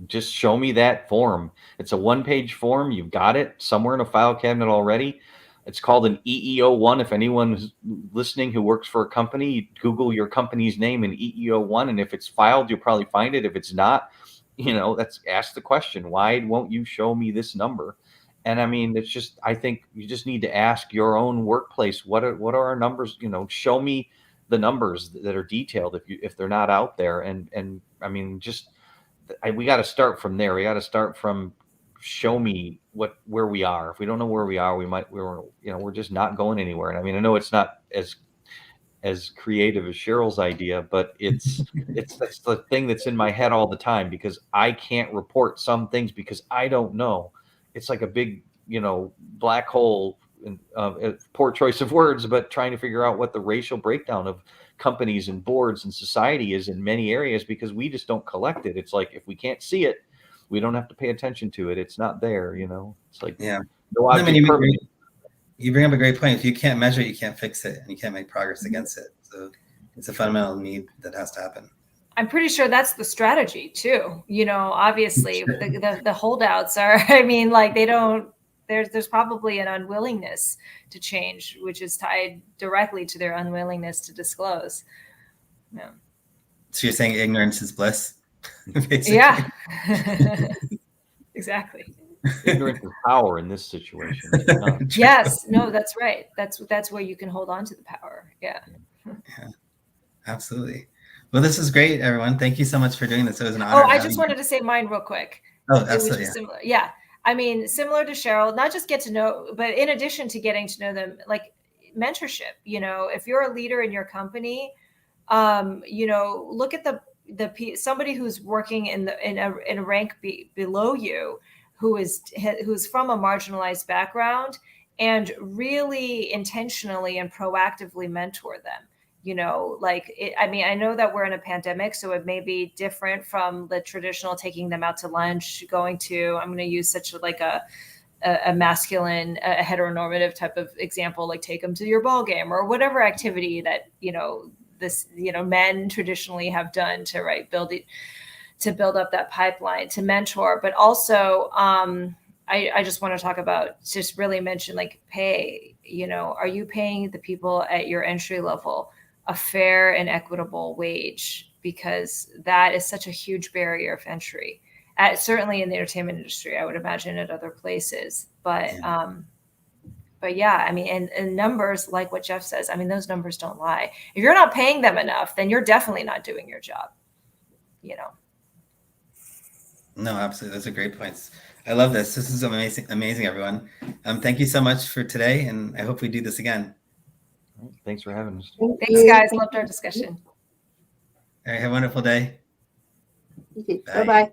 just show me that form. It's a one-page form. You've got it somewhere in a file cabinet already. It's called an EEO1. If anyone who's listening who works for a company, Google your company's name in EEO1, and if it's filed, you'll probably find it. If it's not, that's ask the question, why won't you show me this number? And I mean, it's just, I think you just need to ask your own workplace, what are our numbers? Show me the numbers that are detailed if they're not out there. And I mean, we got to start from there. We got to start from show me where we are. If we don't know where we are, we're just not going anywhere. And I mean, I know it's not as creative as Cheryl's idea, but that's the thing that's in my head all the time, because I can't report some things because I don't know. It's like a big, black hole, poor choice of words, but trying to figure out what the racial breakdown of companies and boards and society is in many areas, because we just don't collect it. It's like, if we can't see it, we don't have to pay attention to it. It's not there, It's like, yeah. No object permanent. You bring up a great point. If you can't measure it, you can't fix it, and you can't make progress against it. So it's a fundamental need that has to happen. I'm pretty sure that's the strategy too. Obviously the holdouts are, I mean, like there's probably an unwillingness to change, which is tied directly to their unwillingness to disclose. Yeah. So you're saying ignorance is bliss? Basically. Yeah. Exactly. Ignorance is power in this situation. Yes. No, that's right. That's where you can hold on to the power. Yeah. Yeah. Absolutely. Well, this is great, everyone. Thank you so much for doing this. It was an honor. Oh, I just wanted to say mine real quick. Oh, absolutely. Similar. Yeah. I mean, similar to Cheryl, not just get to know, but in addition to getting to know them, like mentorship, if you're a leader in your company, look at somebody who's working in a rank below you, who's from a marginalized background, and really intentionally and proactively mentor them. I know that we're in a pandemic, so it may be different from the traditional taking them out to lunch, I'm going to use such a masculine, a heteronormative type of example, like take them to your ball game or whatever activity that, men traditionally have done to build up that pipeline to mentor. But also, I just want to talk about, just really mention like pay, are you paying the people at your entry level a fair and equitable wage? Because that is such a huge barrier of entry, certainly in the entertainment industry. I would imagine at other places, but yeah, I mean, and numbers, like what Jeff says, I mean, those numbers don't lie. If you're not paying them enough, then you're definitely not doing your job. No, absolutely. Those are great points. I love this. This is amazing, everyone. Thank you so much for today, and I hope we do this again. Thanks for having us. Thanks, guys. Loved our discussion. All right. Have a wonderful day. You too. Bye-bye.